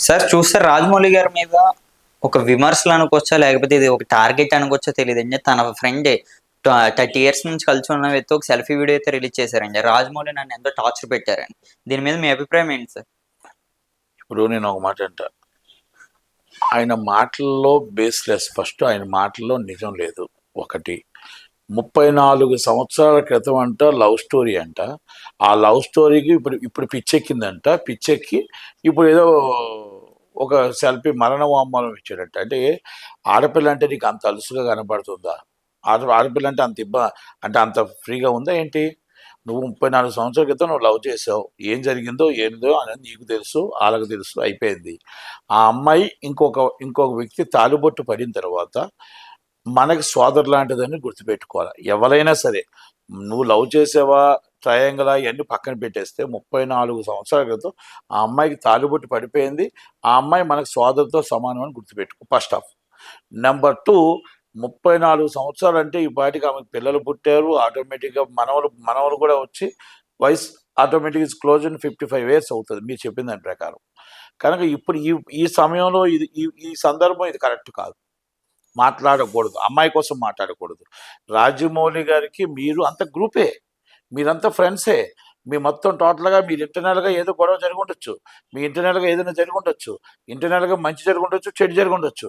Sir చూస్తే రాజమౌళి గారి మీద ఒక విమర్శలు అనుకోవచ్చా లేకపోతే ఇది ఒక టార్గెట్ అనుకోవచ్చో తెలియదండి. తన ఫ్రెండే 30 years నుంచి కలిసి ఉన్న వ్యక్తి ఒక సెల్ఫీ వీడియో అయితే రిలీజ్ చేశారండి. రాజమౌళి నన్ను ఎంతో టార్చర్ పెట్టారని. దీని మీద మీ అభిప్రాయం ఏంటి సార్? ఇప్పుడు నేను ఒక మాట అంట, ఆయన మాటల్లో బేస్లెస్. ఫస్ట్ ఆయన మాటల్లో నిజం లేదు. ఒకటి 34 సంవత్సరాల క్రితం అంట లవ్ స్టోరీ అంట. ఆ లవ్ స్టోరీకి ఇప్పుడు ఇప్పుడు పిచ్చెక్కిందంట. పిచ్చెక్కి ఇప్పుడు ఏదో ఒక సెల్ఫీ మరణ వాంగ్మూలం ఇచ్చాడంట. అంటే ఆడపిల్ల అంటే నీకు అంత అలుసుగా కనబడుతుందా? ఆడపిల్ల అంటే అంటే అంత ఫ్రీగా ఉందా ఏంటి? నువ్వు 34 సంవత్సరాల క్రితం నువ్వు లవ్ చేసావు. ఏం జరిగిందో ఏందో అనేది నీకు తెలుసు, వాళ్ళకి తెలుసు, అయిపోయింది. ఆ అమ్మాయి ఇంకొక వ్యక్తి తాలుబొట్టు పడిన తర్వాత మనకి సోదరు లాంటిదని గుర్తుపెట్టుకోవాలి. ఎవరైనా సరే నువ్వు లవ్ చేసావా, ట్రయాంగిల్ ఇవన్నీ పక్కన పెట్టేస్తే 34 సంవత్సరాల క్రితం ఆ అమ్మాయికి తాలుబొట్టు పడిపోయింది. ఆ అమ్మాయి మనకు సోదరుతో సమానం అని గుర్తుపెట్టుకో ఫస్ట్ ఆఫ్. నెంబర్ 2, 34 సంవత్సరాలు అంటే ఈ పాటికి ఆమెకు పిల్లలు పుట్టారు. ఆటోమేటిక్గా మనవలు కూడా వచ్చి వయసు automatic is close in 55 years అవుతుంది మీరు చెప్పిన దాని ప్రకారం. కనుక ఇప్పుడు ఈ ఈ సమయంలో ఇది ఈ సందర్భం ఇది కరెక్ట్ కాదు. మాట్లాడకూడదు, అమ్మాయి కోసం మాట్లాడకూడదు. రాజమౌళి గారికి మీరు అంత గ్రూపే, మీరంతా ఫ్రెండ్సే. మీ మొత్తం టోటల్గా మీరు ఇంటర్నల్గా ఏదో గొడవ జరిగి ఉండొచ్చు, మీ ఇంటర్నల్గా ఏదైనా జరిగి ఉండొచ్చు, ఇంటర్నల్గా మంచి జరిగి ఉండొచ్చు, చెడు జరిగి ఉండొచ్చు.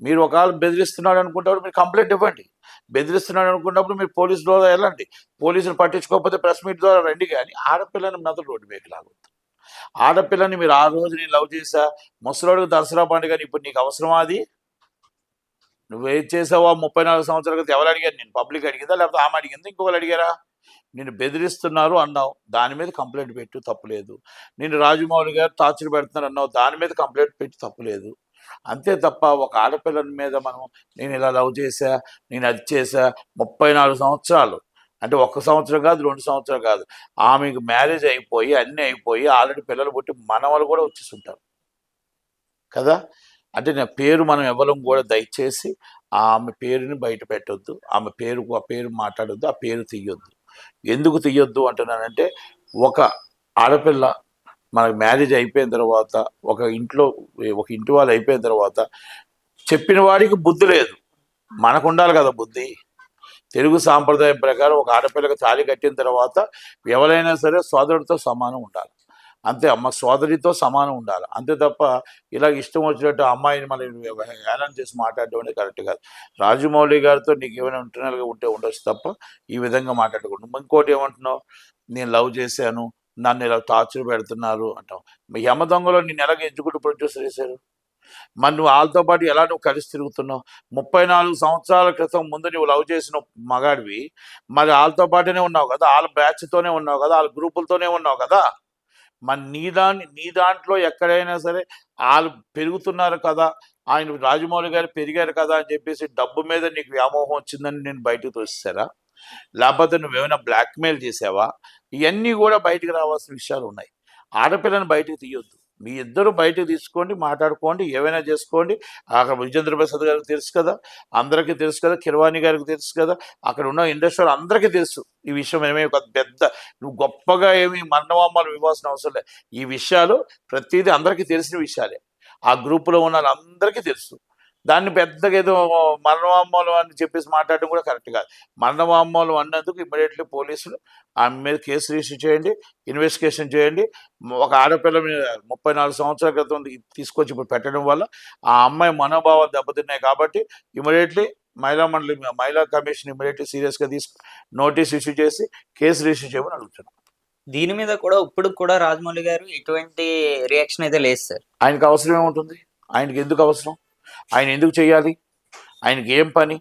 మీరు ఒకవేళ బెదిరిస్తున్నాడు అనుకుంటారు, మీరు కంప్లైంట్ ఇవ్వండి. బెదిరిస్తున్నాడు అనుకున్నప్పుడు మీరు పోలీసు ద్వారా వెళ్ళండి. పోలీసులు పట్టించుకోకపోతే ప్రెస్ మీట్ ద్వారా రండి. కానీ ఆడపిల్లని మొదలు రోడ్డు మీకు లాగొద్దు. ఆడపిల్లని మీరు ఆ రోజు నేను లవ్ చేశా, ముసలోడికి దసరా పండుగ ఇప్పుడు నీకు అవసరమా అది? నువ్వేం చేసావో 34 సంవత్సరాల క్రితం ఎవరు అడిగారు? నేను పబ్లిక్ అడిగిందా, లేకపోతే ఆమె అడిగిందా, ఇంకొకరు అడిగారా? నేను బెదిరిస్తున్నారు అన్నావు, దాని మీద కంప్లైంట్ పెట్టు, తప్పులేదు. నేను రాజమౌళి గారు టార్చర్ పెడుతున్నారు అన్నావు, దాని మీద కంప్లైంట్ పెట్టి తప్పులేదు. అంతే తప్ప ఒక ఆడపిల్లని మీద మనం నేను ఇలా లవ్ చేశా, నేను అది చేశా, 34 సంవత్సరాలు అంటే 1 సంవత్సరం కాదు, 2 సంవత్సరాలు కాదు, ఆమెకు మ్యారేజ్ అయిపోయి అన్నీ అయిపోయి ఆల్రెడీ పిల్లలు పుట్టి మనవలు కూడా వచ్చేస్తుంటారు కదా. అంటే నా పేరు మనం ఎవరం కూడా దయచేసి ఆమె పేరుని బయట పెట్టొద్దు. ఆమె ఆ పేరు మాట్లాడొద్దు, ఆ పేరు తీయొద్దు. ఎందుకు తీయొద్దు అంటున్నానంటే, ఒక ఆడపిల్ల మనకు మ్యారేజ్ అయిపోయిన తర్వాత ఒక ఇంటి వాళ్ళు అయిపోయిన తర్వాత చెప్పిన వాడికి బుద్ధి లేదు, మనకు ఉండాలి కదా బుద్ధి. తెలుగు సాంప్రదాయం ప్రకారం ఒక ఆడపిల్లకు తాళి కట్టిన తర్వాత ఎవరైనా సరే సోదరుడితో సమానం ఉండాలి. అంతే, అమ్మ సోదరితో సమానం ఉండాలి. అంతే తప్ప ఇలా ఇష్టం వచ్చినట్టు అమ్మాయిని మనం హేళన చేసి మాట్లాడడం అనేది కరెక్ట్ కాదు. రాజమౌళి గారితో నీకు ఏమైనా ఇంటర్నల్గా ఉంటే ఉండొచ్చు తప్ప ఈ విధంగా మాట్లాడకూడదు. ఇంకోటి ఏమంటున్నావు, నేను లవ్ చేశాను, నన్ను ఇలా టార్చర్ పెడుతున్నారు అంటావు. యమ దొంగలో నేను ఎలాగ ఎగ్జిక్యూటివ్ ప్రొడ్యూసర్ చేశారు? మరి నువ్వు వాళ్ళతో పాటు ఎలా నువ్వు కలిసి తిరుగుతున్నావు? 34 సంవత్సరాల క్రితం ముందు నువ్వు లవ్ చేసిన మగాడివి, మరి వాళ్ళతో పాటునే ఉన్నావు కదా, వాళ్ళ బ్యాచ్తోనే ఉన్నావు కదా, వాళ్ళ గ్రూపులతోనే ఉన్నావు కదా. మరి నీ దాంట్లో ఎక్కడైనా సరే వాళ్ళు పెరుగుతున్నారు కదా, ఆయన రాజమౌళి గారు పెరిగారు కదా అని చెప్పేసి డబ్బు మీద నీకు వ్యామోహం వచ్చిందని నేను బయటకు తోసేసారా? లేకపోతే నువ్వేమైనా బ్లాక్మెయిల్ చేసావా? ఇవన్నీ కూడా బయటకు రావాల్సిన విషయాలు ఉన్నాయి. ఆడపిల్లని బయటకు తీయొద్దు. మీ ఇద్దరు బయటకు తీసుకోండి, మాట్లాడుకోండి, ఏవైనా చేసుకోండి. అక్కడ విజేంద్ర ప్రసాద్ గారికి తెలుసు కదా, అందరికీ తెలుసు కదా, కిరవాణి గారికి తెలుసు కదా, అక్కడ ఉన్న ఇండస్ట్రీలో అందరికీ తెలుసు ఈ విషయం. ఏమేమి ఒక పెద్ద నువ్వు గొప్పగా ఏమి మరణవామాలు ఇవ్వాల్సిన అవసరం లేదు. ఈ విషయాలు ప్రతిదీ అందరికీ తెలిసిన విషయాలే. ఆ గ్రూపులో ఉన్న వాళ్ళందరికీ తెలుసు. దాన్ని పెద్దగా ఏదో మరణవామూలం అని చెప్పేసి మాట్లాడడం కూడా కరెక్ట్ కాదు. మరణవామూలం అన్నందుకు ఇమ్మీడియట్లీ పోలీసులు ఆమె మీద కేసు రిజిస్టర్ చేయండి, ఇన్వెస్టిగేషన్ చేయండి. ఒక ఆడపిల్ల మీద 34 సంవత్సరాల క్రితం తీసుకొచ్చి ఇప్పుడు పెట్టడం వల్ల ఆ అమ్మాయి మనోభావాలు దెబ్బతిన్నాయి. కాబట్టి ఇమ్మీడియట్లీ మహిళా కమిషన్ ఇమ్మీడియట్లీ సీరియస్గా నోటీస్ ఇష్యూ చేసి కేసు రిజిస్టర్ చేయమని అడుగుతున్నాం. దీని మీద కూడా ఇప్పుడు కూడా రాజమౌళి గారు ఎటువంటి రియాక్షన్ అయితే లేదు సార్. ఆయనకు అవసరం ఏముంటుంది? ఆయనకి ఎందుకు అవసరం? ఆయన ఎందుకు చేయాలి? ఆయనకి ఏం పని?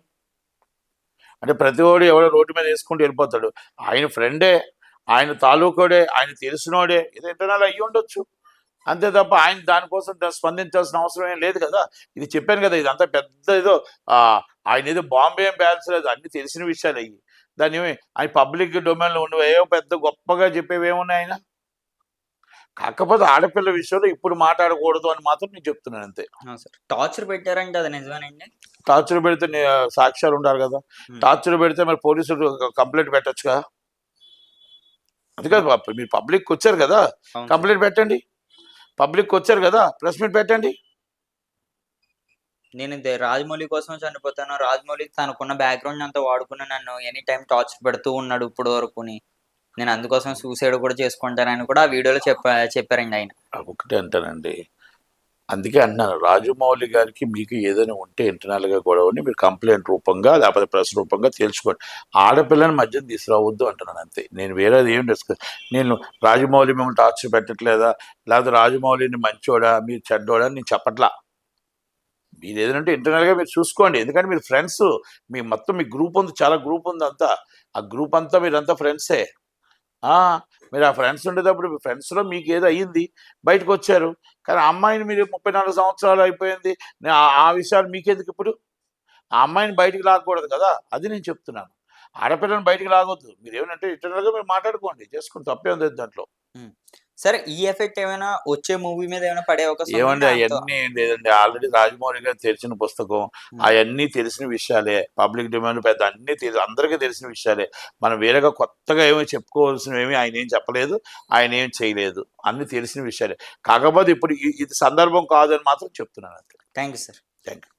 అంటే ప్రతివాడు ఎవడో రోడ్డు మీద వేసుకుంటూ వెళ్ళిపోతాడు. ఆయన ఫ్రెండే, ఆయన తాలూకోడే, ఆయన తెలిసినోడే, ఏదో ఇంటర్నల్ అయ్యి ఉండొచ్చు. అంతే తప్ప ఆయన దానికోసం స్పందించాల్సిన అవసరం ఏం లేదు కదా. ఇది చెప్పాను కదా, ఇదంతా పెద్ద ఏదో ఆయన ఏదో బాంబే ఏం పేల్చలేదు, అన్ని తెలిసిన విషయాలు అయ్యి. దాన్ని ఆయన పబ్లిక్ డొమైన్లో ఉండవు, ఏవో పెద్ద గొప్పగా చెప్పేవి ఏమున్నాయి ఆయన. కాకపోతే ఆడపిల్ల విషయంలో ఇప్పుడు మాట్లాడకూడదు అని మాత్రం నేను చెప్తున్నాను అంతే. టార్చర్ పెట్టారంటే అది నిజమేనండి? టార్చర్ పెడితే సాక్ష్యాలు ఉండాలి కదా. టార్చర్ పెడితే మరి పోలీసులు కంప్లైంట్ పెట్టొచ్చుగా. అది కాదు, మీరు పబ్లిక్ వచ్చారు కదా, కంప్లైంట్ పెట్టండి. పబ్లిక్ వచ్చారు కదా, ప్రెస్ మీట్ పెట్టండి. నేను రాజమౌళి కోసం చనిపోతాను, రాజమౌళి తనకున్న బ్యాక్గ్రౌండ్ అంతా వాడుకుని నన్ను ఎనీ టైం టార్చర్ పెడుతూ ఉన్నాడు ఇప్పుడు వరకుని, నేను అందుకోసం సూసైడ్ కూడా చేసుకుంటానని కూడా ఆ వీడియోలో చెప్పారండి ఆయన. ఒకటే అంటానండి, అందుకే అంటున్నాను, రాజమౌళి గారికి మీకు ఏదైనా ఉంటే ఇంటర్నల్గా గొడవని మీరు కంప్లైంట్ రూపంగా లేకపోతే ప్రెస్ రూపంగా తేల్చుకోండి. ఆడపిల్లని మధ్యన తీసుకురావద్దు అంటున్నాను అంతే. నేను వేరేది ఏం డిస్కస్, నేను రాజమౌళి మిమ్మల్ని టార్చర్ పెట్టట్లేదా, లేకపోతే రాజమౌళిని మంచోడా మీరు చెడ్డోడా అని నేను చెప్పట్లా. మీరు ఏదంటే ఇంటర్నల్గా మీరు చూసుకోండి, ఎందుకంటే మీరు ఫ్రెండ్స్, మీ మొత్తం మీ గ్రూప్ ఉంది, చాలా గ్రూప్ ఉంది అంతా, ఆ గ్రూప్ అంతా మీరంతా ఫ్రెండ్సే. ఆ! మీరు ఆ ఫ్రెండ్స్ ఉండేటప్పుడు మీ ఫ్రెండ్స్‌లో మీకు ఏదో అయ్యింది, బయటకు వచ్చారు. కానీ ఆ అమ్మాయిని మీరు 34 సంవత్సరాలు అయిపోయింది. ఆ విషయాలు మీకెందుకు ఇప్పుడు? ఆ అమ్మాయిని బయటికి లాగకూడదు కదా! అది నేను చెప్తున్నాను. ఆడపిల్లని బయటికి లాగొద్దు. మీరేమనంటే ఇంటర్నల్‌గా మీరు మాట్లాడుకోండి. చేసుకోండి, తప్పేం లేదు దాంట్లో. హ్మ్. సరే, ఈ ఎఫెక్ట్ ఏమైనా వచ్చే మూవీ మీద ఏమైనా పడే అవకాశం ఏవండి ఉందండి ఆయనతో? అయన్నీ ఏం లేదండి. ఆల్రెడీ రాజమౌళి గారు తెరిచిన పుస్తకం. హ్మ్. అయన్నీ తెలిసిన విషయాలే. పబ్లిక్ డిమాండ్ పెద్ద అన్నీ అందరికీ తెలిసిన విషయాలే. మనం వేరేగా కొత్తగా ఏమి చెప్పుకోవాల్సినవేమి ఆయనేం చెప్పలేదు. ఆయనేం చేయలేదు. అన్నీ తెలిసిన విషయాలే. కాకపోతే ఇప్పుడు ఇది సందర్భం కాదని మాత్రం చెప్తున్నాను అంతే. Thank you sir. Thank you.